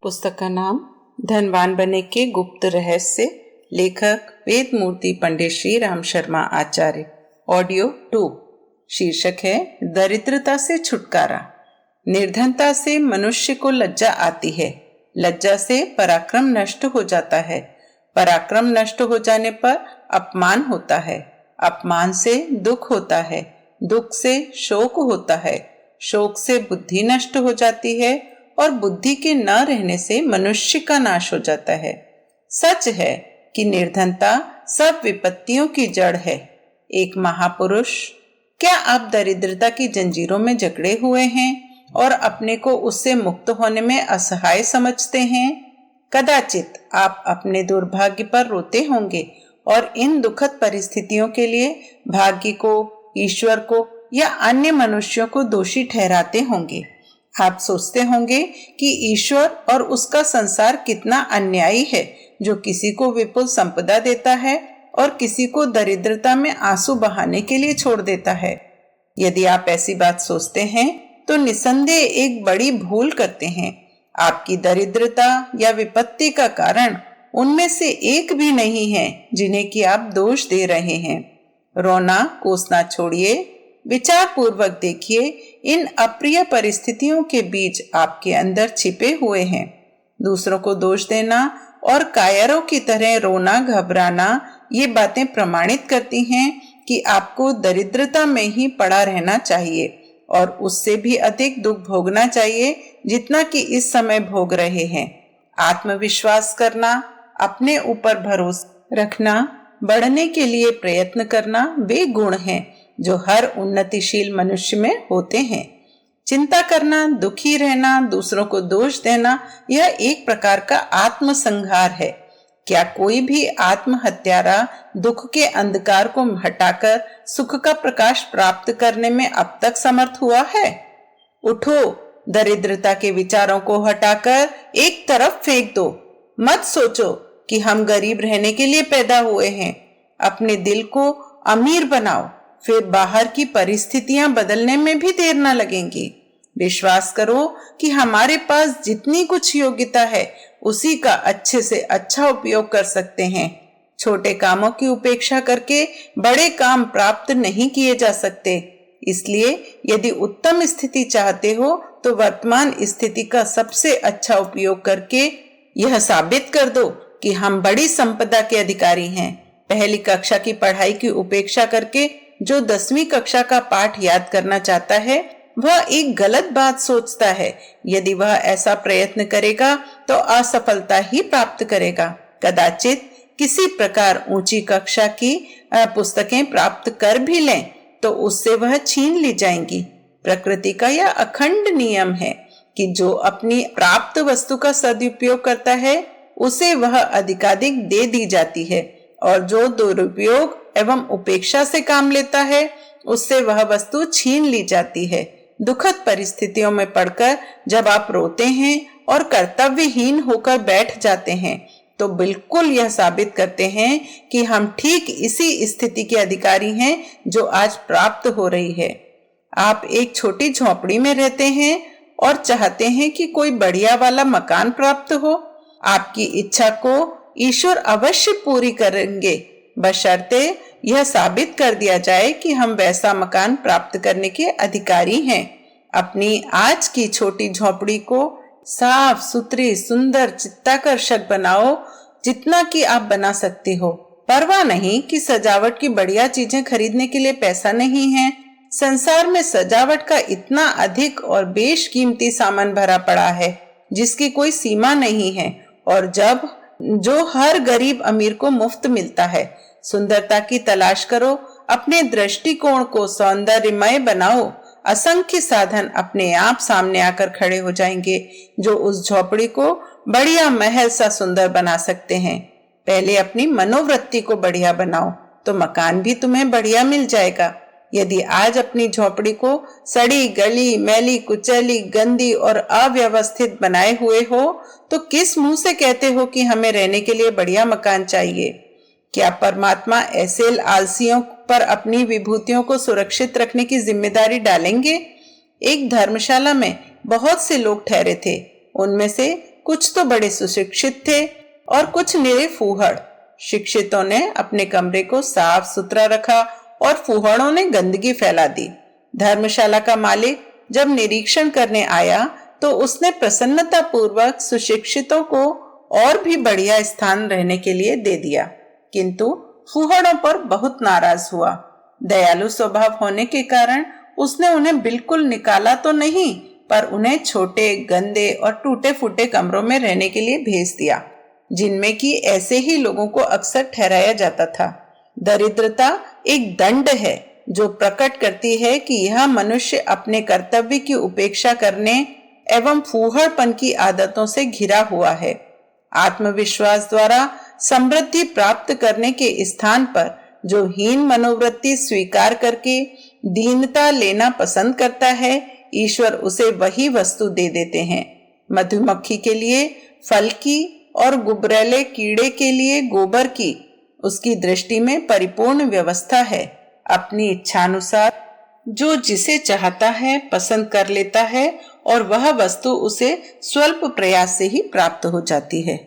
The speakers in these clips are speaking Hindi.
पुस्तक का नाम धनवान बने के गुप्त रहस्य, लेखक वेदमूर्ति पंडित श्री राम शर्मा आचार्य। ऑडियो 2। शीर्षक है दरिद्रता से छुटकारा। निर्धनता से मनुष्य को लज्जा आती है, लज्जा से पराक्रम नष्ट हो जाता है, पराक्रम नष्ट हो जाने पर अपमान होता है, अपमान से दुख होता है, दुख से शोक होता है, शोक से बुद्धि नष्ट हो जाती है और बुद्धि के न रहने से मनुष्य का नाश हो जाता है। सच है कि निर्धनता सब विपत्तियों की जड़ है। एक महापुरुष, क्या आप दरिद्रता की जंजीरों में जकड़े हुए हैं और अपने को उससे मुक्त होने में असहाय समझते हैं? कदाचित आप अपने दुर्भाग्य पर रोते होंगे और इन दुखद परिस्थितियों के लिए भाग्य को, ईश्वर को या अन्य मनुष्यों को दोषी ठहराते होंगे। आप सोचते होंगे कि ईश्वर और उसका संसार कितना अन्यायी है, जो किसी को विपुल संपदा देता है और किसी को दरिद्रता में आंसू बहाने के लिए छोड़ देता है। यदि आप ऐसी बात सोचते हैं तो निसंदेह एक बड़ी भूल करते हैं। आपकी दरिद्रता या विपत्ति का कारण उनमें से एक भी नहीं है जिन्हें कि आप दोष दे रहे हैं। रोना कोसना छोड़िए, विचार पूर्वक देखिए, इन अप्रिय परिस्थितियों के बीच आपके अंदर छिपे हुए हैं। दूसरों को दोष देना और कायरों की तरह रोना घबराना, ये बातें प्रमाणित करती हैं कि आपको दरिद्रता में ही पड़ा रहना चाहिए और उससे भी अधिक दुख भोगना चाहिए जितना कि इस समय भोग रहे हैं। आत्मविश्वास करना, अपने ऊपर भरोसा रखना, बढ़ने के लिए प्रयत्न करना, वे गुण हैं जो हर उन्नतिशील मनुष्य में होते हैं। चिंता करना, दुखी रहना, दूसरों को दोष देना, यह एक प्रकार का आत्मसंहार है। क्या कोई भी आत्महत्यारा दुख के अंधकार को हटाकर सुख का प्रकाश प्राप्त करने में अब तक समर्थ हुआ है? उठो, दरिद्रता के विचारों को हटाकर एक तरफ फेंक दो। मत सोचो कि हम गरीब रहने के लिए पैदा हुए हैं। अपने दिल को अमीर बनाओ, फिर बाहर की परिस्थितियां बदलने में भी देर न लगेंगी। विश्वास करो कि हमारे पास जितनी कुछ योग्यता है उसी का अच्छे से अच्छा उपयोग कर सकते हैं। छोटे कामों की उपेक्षा करके बड़े काम प्राप्त नहीं किए जा सकते। इसलिए यदि उत्तम स्थिति चाहते हो तो वर्तमान स्थिति का सबसे अच्छा उपयोग करके यह साबित कर दो कि हम बड़ी संपदा के अधिकारी हैं। पहली कक्षा की पढ़ाई की उपेक्षा करके जो 10वीं कक्षा का पाठ याद करना चाहता है वह एक गलत बात सोचता है। यदि वह ऐसा प्रयत्न करेगा तो असफलता ही प्राप्त करेगा। कदाचित किसी प्रकार ऊंची कक्षा की पुस्तकें प्राप्त कर भी लें तो उससे वह छीन ली जाएंगी। प्रकृति का यह अखंड नियम है कि जो अपनी प्राप्त वस्तु का सदुपयोग करता है उसे वह अधिकाधिक दे दी जाती है और जो दुरुपयोग एवं उपेक्षा से काम लेता है उससे वह वस्तु छीन ली जाती है। दुखद परिस्थितियों में पड़कर जब आप रोते हैं और कर्तव्यहीन होकर बैठ जाते हैं तो बिल्कुल यह साबित करते हैं कि हम ठीक इसी स्थिति के अधिकारी हैं जो आज प्राप्त हो रही है। आप एक छोटी झोपड़ी में रहते हैं और चाहते हैं कि कोई बढ़िया वाला मकान प्राप्त हो। आपकी इच्छा को ईश्वर अवश्य पूरी करेंगे, बशर्ते यह साबित कर दिया जाए कि हम वैसा मकान प्राप्त करने के अधिकारी हैं। अपनी आज की छोटी झोपड़ी को साफ सुथरी, सुंदर, चित्ताकर्षक बनाओ जितना कि आप बना सकते हो। परवाह नहीं कि सजावट की बढ़िया चीजें खरीदने के लिए पैसा नहीं है। संसार में सजावट का इतना अधिक और बेशकीमती सामान भरा पड़ा है जिसकी कोई सीमा नहीं है और जो हर गरीब अमीर को मुफ्त मिलता है। सुंदरता की तलाश करो, अपने दृष्टिकोण को सौंदर्यमय बनाओ। असंख्य साधन अपने आप सामने आकर खड़े हो जाएंगे जो उस झोपड़ी को बढ़िया महल सा सुंदर बना सकते हैं। पहले अपनी मनोवृत्ति को बढ़िया बनाओ तो मकान भी तुम्हें बढ़िया मिल जाएगा। यदि आज अपनी झोपड़ी को सड़ी गली, मैली कुचैली, गंदी और अव्यवस्थित बनाए हुए हो तो किस मुंह से कहते हो कि हमें रहने के लिए बढ़िया मकान चाहिए? क्या परमात्मा ऐसे आलसियों पर अपनी विभूतियों को सुरक्षित रखने की जिम्मेदारी डालेंगे? एक धर्मशाला में बहुत से लोग ठहरे थे। उनमें से कुछ तो बड़े सुशिक्षित थे और कुछ निरे फूहड़। शिक्षितों ने अपने कमरे को साफ सुथरा रखा और फूहड़ों ने गंदगी फैला दी। धर्मशाला का मालिक जब निरीक्षण करने आया तो उसने प्रसन्नता पूर्वक सुशिक्षितों को और भी बढ़िया स्थान रहने के लिए दे दिया, किंतु फूहड़ों पर बहुत नाराज हुआ। दयालु स्वभाव होने के कारण उसने उन्हें बिल्कुल निकाला तो नहीं, पर उन्हें छोटे, गंदे और टूटे फूटे कमरों में रहने के लिए भेज दिया, जिनमें कि ऐसे ही लोगों को अक्सर ठहराया जाता था। दरिद्रता एक दंड है जो प्रकट करती है कि यह मनुष्य अपने कर्तव्य की उपेक्षा करने एवं फूहड़पन की आदतों से घिरा हुआ है। आत्मविश्वास द्वारा समृद्धि प्राप्त करने के स्थान पर जो हीन मनोवृत्ति स्वीकार करके दीनता लेना पसंद करता है, ईश्वर उसे वही वस्तु दे देते हैं। मधुमक्खी के लिए फल की और गुबरैले कीड़े के लिए गोबर की उसकी दृष्टि में परिपूर्ण व्यवस्था है। अपनी इच्छानुसार जो जिसे चाहता है पसंद कर लेता है और वह वस्तु उसे स्वल्प प्रयास से ही प्राप्त हो जाती है।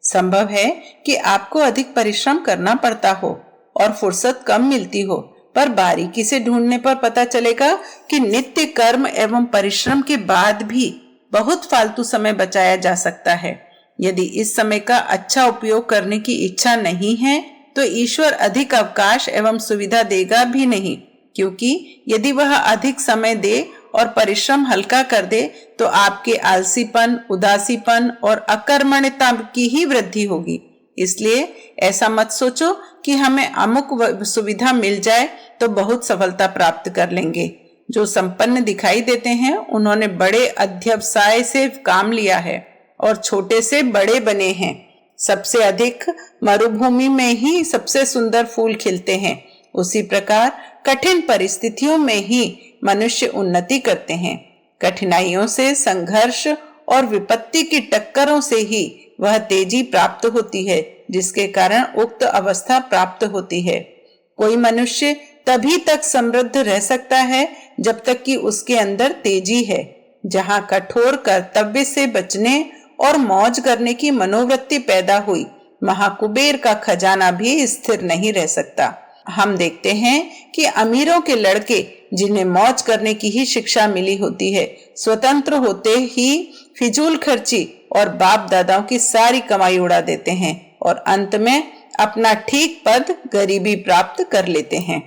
संभव है कि आपको अधिक परिश्रम करना पड़ता हो और फुर्सत कम मिलती हो, पर बारीकी से ढूंढने पर पता चलेगा कि नित्य कर्म एवं परिश्रम के बाद भी बहुत फालतू समय बचाया जा सकता है। यदि इस समय का अच्छा उपयोग करने की इच्छा नहीं है तो ईश्वर अधिक अवकाश एवं सुविधा देगा भी नहीं, क्योंकि यदि वह अधिक समय दे और परिश्रम हल्का कर दे तो आपके आलसीपन, उदासीपन और अकर्मण्यता की ही वृद्धि होगी। इसलिए ऐसा मत सोचो कि हमें अमुक सुविधा मिल जाए तो बहुत सफलता प्राप्त कर लेंगे। जो संपन्न दिखाई देते हैं उन्होंने बड़े अध्यवसाय से काम लिया है और छोटे से बड़े बने हैं। सबसे अधिक मरुभूमि में ही सबसे सुंदर फूल खिलते हैं। उसी प्रकार कठिन परिस्थितियों में ही मनुष्य उन्नति करते हैं। कठिनाइयों से, संघर्ष और विपत्ति की टक्करों से ही वह तेजी प्राप्त होती है जिसके कारण उक्त अवस्था प्राप्त होती है। कोई मनुष्य तभी तक समृद्ध रह सकता है जब तक कि उसके अंदर तेजी है। जहां कठोर कर्तव्य से बचने और मौज करने की मनोवृत्ति पैदा हुई, वहां कुबेर का खजाना भी स्थिर नहीं रह सकता। हम देखते हैं कि अमीरों के लड़के जिन्हें मौज करने की ही शिक्षा मिली होती है, स्वतंत्र होते ही फिजूल खर्ची और बाप दादाओं की सारी कमाई उड़ा देते हैं और अंत में अपना ठीक पद गरीबी प्राप्त कर लेते हैं।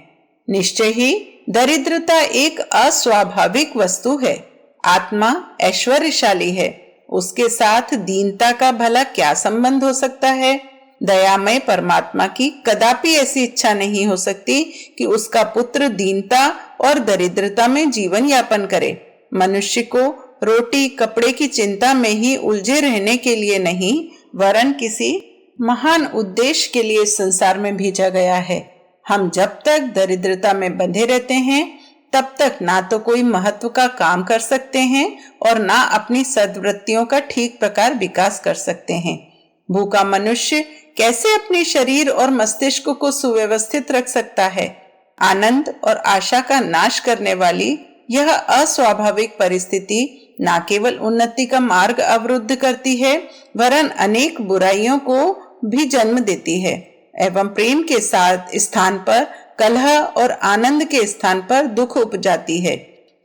निश्चय ही दरिद्रता एक अस्वाभाविक वस्तु है। आत्मा ऐश्वर्यशाली है, उसके साथ दीनता का भला क्या संबंध हो सकता है? दयामय परमात्मा की कदापि ऐसी इच्छा नहीं हो सकती कि उसका पुत्र दीनता और दरिद्रता में जीवन यापन करे। मनुष्य को रोटी कपड़े की चिंता में ही उलझे रहने के लिए नहीं, वरन किसी महान उद्देश्य के लिए संसार में भेजा गया है। हम जब तक दरिद्रता में बंधे रहते हैं तब तक ना तो कोई महत्व का काम कर सकते हैं और ना अपनी सद्वृत्तियों का ठीक प्रकार विकास कर सकते हैं। भूखा मनुष्य कैसे अपने शरीर और मस्तिष्क को सुव्यवस्थित रख सकता है? आनंद और आशा का नाश करने वाली यह अस्वाभाविक परिस्थिति न केवल उन्नति का मार्ग अवरुद्ध करती है, वरन अनेक बुराइयों को भी जन्म देती है एवं प्रेम के साथ स्थान पर कलह और आनंद के स्थान पर दुख उपजाती है।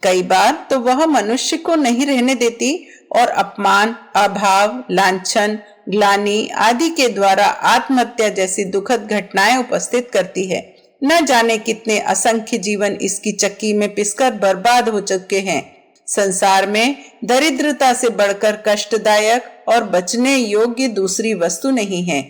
कई बार तो वह मनुष्य को नहीं रहने देती और अपमान, अभाव, लांछन, ग्लानि आदि के द्वारा आत्महत्या जैसी दुखद घटनाएं उपस्थित करती है। न जाने कितने असंख्य जीवन इसकी चक्की में पिसकर बर्बाद हो चुके हैं। संसार में दरिद्रता से बढ़कर कष्टदायक और बचने योग्य दूसरी वस्तु नहीं है।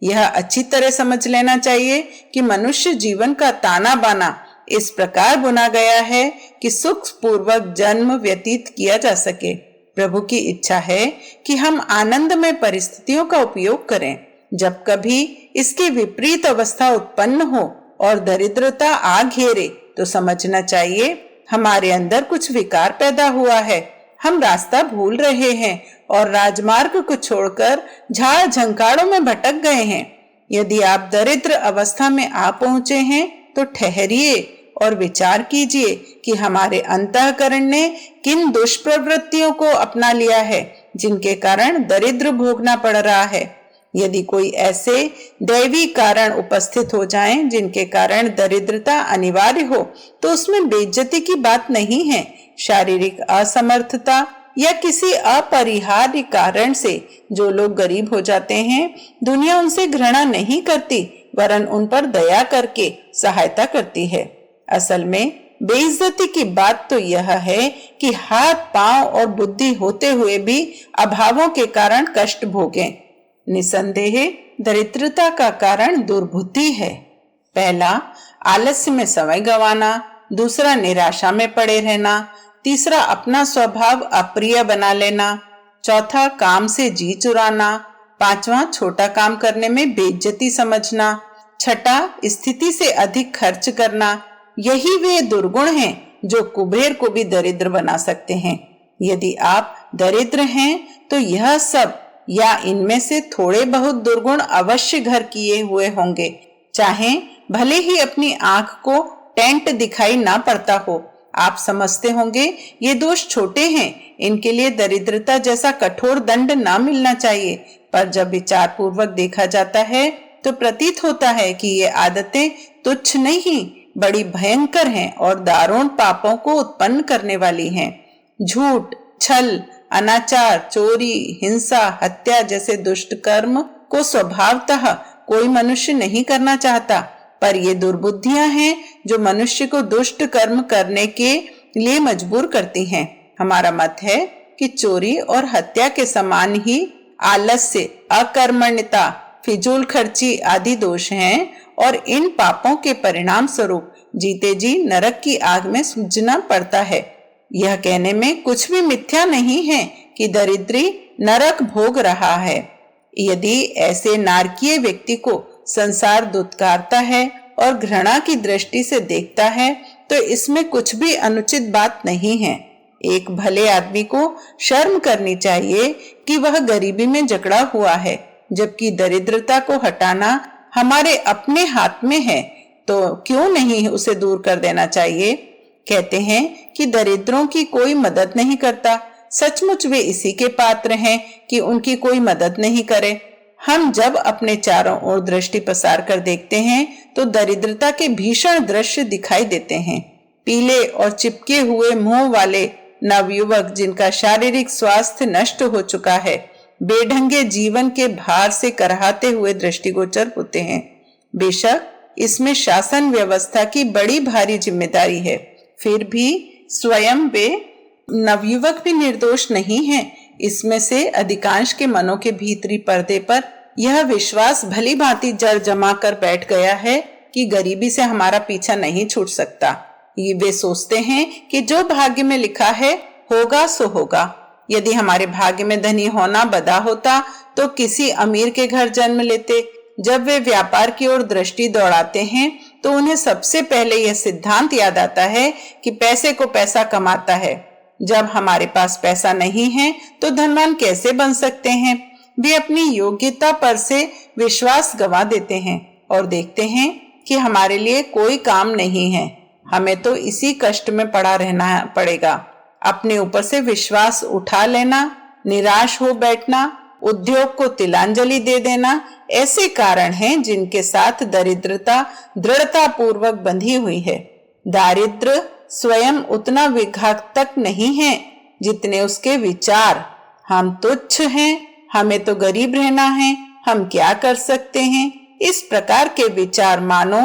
यह अच्छी तरह समझ लेना चाहिए कि मनुष्य जीवन का ताना बाना इस प्रकार बुना गया है कि सुख पूर्वक जन्म व्यतीत किया जा सके। प्रभु की इच्छा है कि हम आनंदमय परिस्थितियों का उपयोग करें। जब कभी इसकी विपरीत अवस्था उत्पन्न हो और दरिद्रता आ घेरे तो समझना चाहिए हमारे अंदर कुछ विकार पैदा हुआ है। हम रास्ता भूल रहे हैं और राजमार्ग को छोड़कर झाड़ झंकाड़ों में भटक गए हैं। यदि आप दरिद्र अवस्था में आ पहुंचे हैं तो ठहरिए और विचार कीजिए कि हमारे अंतःकरण ने किन दुष्प्रवृत्तियों को अपना लिया है जिनके कारण दरिद्र भोगना पड़ रहा है। यदि कोई ऐसे दैवी कारण उपस्थित हो जाएं जिनके कारण दरिद्रता अनिवार्य हो, तो उसमें बेइज्जती की बात नहीं है। शारीरिक असमर्थता या किसी अपरिहार्य कारण से जो लोग गरीब हो जाते हैं, दुनिया उनसे घृणा नहीं करती, वरन उन पर दया करके सहायता करती है। असल में बेइज्जती की बात तो यह है कि हाथ पांव और बुद्धि होते हुए भी अभावों के कारण कष्ट भोगें। निसंदेह दरिद्रता का कारण दुर्बुद्धि है। पहला, आलस्य में समय गंवाना। दूसरा, निराशा में पड़े रहना। तीसरा, अपना स्वभाव अप्रिय बना लेना। चौथा, काम से जी चुराना। पांचवा, छोटा काम करने में बेइज्जती समझना। छठा, स्थिति से अधिक खर्च करना। यही वे दुर्गुण हैं जो कुबेर को भी दरिद्र बना सकते हैं। यदि आप दरिद्र हैं तो यह सब या इनमें से थोड़े बहुत दुर्गुण अवश्य घर किए हुए होंगे। चाहे भले ही अपनी आंख को टेंट दिखाई ना पड़ता हो, आप समझते होंगे ये दोष छोटे हैं, इनके लिए दरिद्रता जैसा कठोर दंड ना मिलना चाहिए। पर जब विचार पूर्वक देखा जाता है तो प्रतीत होता है कि ये आदतें तुच्छ नहीं, बड़ी भयंकर हैं और दारुण पापों को उत्पन्न करने वाली हैं। झूठ, छल, अनाचार, चोरी, हिंसा, हत्या जैसे दुष्ट कर्म को स्वभावतः कोई मनुष्य नहीं करना चाहता, पर ये दुर्बुद्धियां हैं जो मनुष्य को दुष्ट कर्म करने के लिए मजबूर करती हैं। हमारा मत है कि चोरी और हत्या के समान ही आलस्य, अकर्मण्यता, फिजूल खर्ची आदि दोष हैं और इन पापों के परिणाम स्वरूप जीते जी नरक की आग में सूझना पड़ता है। यह कहने में कुछ भी मिथ्या नहीं है कि दरिद्री नरक भोग रहा है। यदि ऐसे नारकीय व्यक्ति को संसार दुत्कारता है और घृणा की दृष्टि से देखता है तो इसमें कुछ भी अनुचित बात नहीं है। एक भले आदमी को शर्म करनी चाहिए कि वह गरीबी में जकड़ा हुआ है, जबकि दरिद्रता को हटाना हमारे अपने हाथ में है, तो क्यों नहीं उसे दूर कर देना चाहिए। कहते हैं कि दरिद्रों की कोई मदद नहीं करता। सचमुच वे इसी के पात्र हैं कि उनकी कोई मदद नहीं करे। हम जब अपने चारों ओर दृष्टि पसार कर देखते हैं तो दरिद्रता के भीषण दृश्य दिखाई देते हैं। पीले और चिपके हुए मुंह वाले नवयुवक जिनका शारीरिक स्वास्थ्य नष्ट हो चुका है, बेढंगे जीवन के भार से कराहते हुए दृष्टिगोचर होते हैं। बेशक इसमें शासन व्यवस्था की बड़ी भारी जिम्मेदारी है, फिर भी स्वयं वे नवयुवक भी निर्दोष नहीं हैं। इसमें से अधिकांश के मनों के भीतरी पर्दे पर यह विश्वास भली भांति जड़ जमा कर बैठ गया है कि गरीबी से हमारा पीछा नहीं छूट सकता। ये वे सोचते हैं कि जो भाग्य में लिखा है होगा सो होगा। यदि हमारे भाग्य में धनी होना बदा होता तो किसी अमीर के घर जन्म लेते। जब वे व्यापार की ओर दृष्टि दौड़ाते हैं तो उन्हें सबसे पहले यह सिद्धांत याद आता है कि पैसे को पैसा कमाता है। जब हमारे पास पैसा नहीं है तो धनवान कैसे बन सकते हैं। वे अपनी योग्यता पर से विश्वास गंवा देते हैं और देखते हैं कि हमारे लिए कोई काम नहीं है, हमें तो इसी कष्ट में पड़ा रहना पड़ेगा। अपने ऊपर से विश्वास उठा लेना, निराश हो बैठना, उद्योग को तिलांजलि दे देना, ऐसे कारण हैं जिनके साथ दरिद्रता दृढ़ता पूर्वक बंधी हुई है। दारिद्र स्वयं उतना विघातक नहीं है जितने उसके विचार। हम तुच्छ हैं, हमें तो गरीब रहना है, हम क्या कर सकते हैं, इस प्रकार के विचार मानो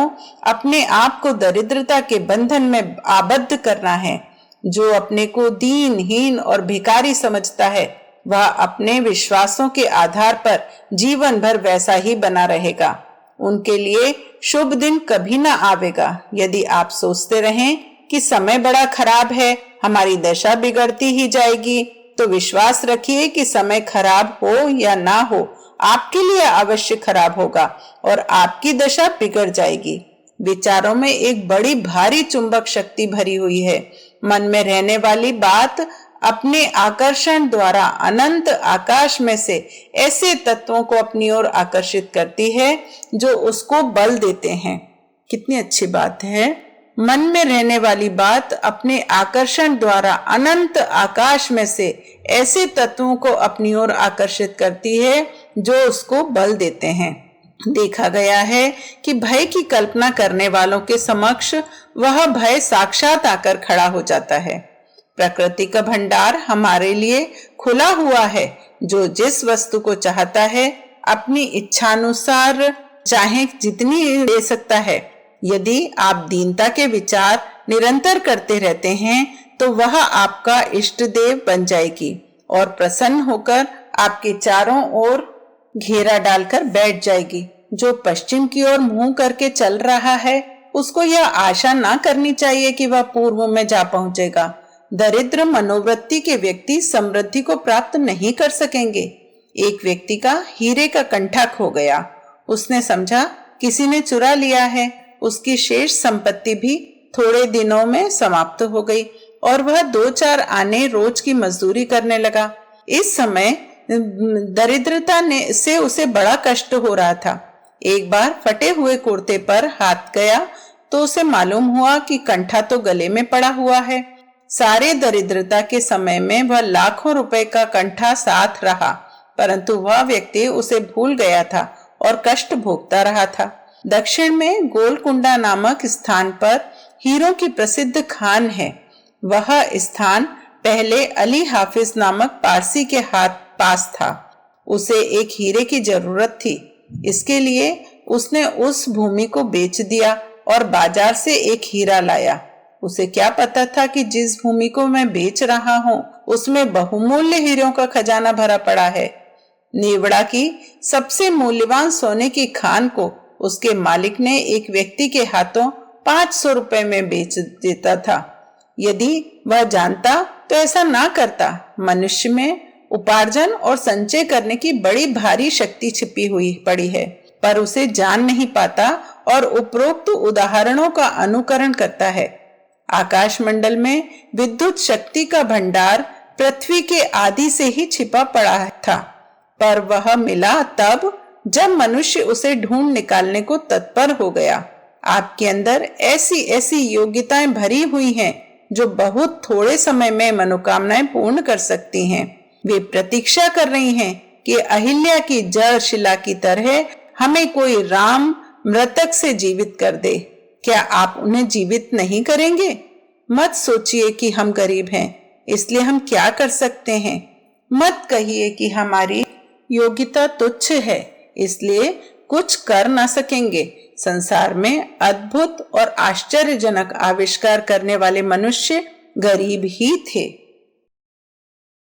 अपने आप को दरिद्रता के बंधन में आबद्ध करना है। जो अपने को दीनहीन और भिखारी समझता है वह अपने विश्वासों के आधार पर जीवन भर वैसा ही बना रहेगा। उनके लिए शुभ दिन कभी ना आवेगा। यदि आप सोचते रहें कि समय बड़ा खराब है, हमारी दशा बिगड़ती ही जाएगी, तो विश्वास रखिए कि समय खराब हो या ना हो, आपके लिए अवश्य खराब होगा और आपकी दशा बिगड़ जाएगी। विचारों में एक बड़ी भारी चुंबक शक्ति भरी हुई है। मन में रहने वाली बात अपने आकर्षण द्वारा अनंत आकाश में से ऐसे तत्वों को अपनी ओर आकर्षित करती है जो उसको बल देते हैं। कितनी अच्छी बात है मन में रहने वाली बात अपने आकर्षण द्वारा अनंत आकाश में से ऐसे तत्वों को अपनी ओर आकर्षित करती है जो उसको बल देते हैं। देखा गया है कि भय की कल्पना करने वालों के समक्ष वह भय साक्षात आकर खड़ा हो जाता है। प्रकृति का भंडार हमारे लिए खुला हुआ है। जो जिस वस्तु को चाहता है अपनी इच्छानुसार चाहे जितनी दे सकता है। यदि आप दीनता के विचार निरंतर करते रहते हैं तो वह आपका इष्ट देव बन जाएगी और प्रसन्न होकर आपके चारों ओर घेरा डालकर बैठ जाएगी। जो पश्चिम की ओर मुंह करके चल रहा है उसको यह आशा ना करनी चाहिए कि वह पूर्व में जा पहुंचेगा। दरिद्र मनोवृत्ति के व्यक्ति समृद्धि को प्राप्त नहीं कर सकेंगे। एक व्यक्ति का हीरे का कंठा खो गया। उसने समझा किसी ने चुरा लिया है। उसकी शेष संपत्ति भी थोड़े दिनों में समाप्त हो गई और वह 2-4 आने रोज की मजदूरी करने लगा। इस समय दरिद्रता से उसे बड़ा कष्ट हो रहा था। एक बार फटे हुए कुर्ते पर हाथ गया तो उसे मालूम हुआ कि कंठा तो गले में पड़ा हुआ है। सारे दरिद्रता के समय में वह लाखों रुपए का कंठा साथ रहा, परंतु वह व्यक्ति उसे भूल गया था और कष्ट भोगता रहा था। दक्षिण में गोलकुंडा नामक स्थान पर हीरों की प्रसिद्ध खान है। वह स्थान पहले अली हाफिज नामक पारसी के पास था। उसे एक हीरे की जरूरत थी। इसके लिए उसने उस भूमि को बेच दिया और बाजार से एक हीरा लाया। उसे क्या पता था कि जिस भूमि को मैं बेच रहा हूँ उसमें बहुमूल्य हीरों का खजाना भरा पड़ा है। नेवड़ा की सबसे मूल्यवान सोने की खान को उसके मालिक ने एक व्यक्ति के हाथों 500 रुपए में बेच देता था। यदि वह जानता तो ऐसा ना करता। मनुष्य में उपार्जन और संचय करने की बड़ी भारी शक्ति छिपी हुई पड़ी है, पर उसे जान नहीं पाता और उपरोक्त उदाहरणों का अनुकरण करता है। आकाश मंडल में विद्युत शक्ति का भंडार पृथ्वी के आदि से ही छिपा पड़ा था, पर वह मिला तब जब मनुष्य उसे ढूंढ निकालने को तत्पर हो गया। आपके अंदर ऐसी ऐसी योग्यताएं भरी हुई हैं जो बहुत थोड़े समय में मनोकामनाएं पूर्ण कर सकती हैं। वे प्रतीक्षा कर रही हैं कि अहिल्या की जड़ शिला की तरह हमें कोई राम मृतक से जीवित कर दे। क्या आप उन्हें जीवित नहीं करेंगे? मत सोचिए कि हम गरीब हैं इसलिए हम क्या कर सकते हैं। मत कहिए कि हमारी योग्यता तुच्छ है इसलिए कुछ कर ना सकेंगे। संसार में अद्भुत और आश्चर्यजनक आविष्कार करने वाले मनुष्य गरीब ही थे।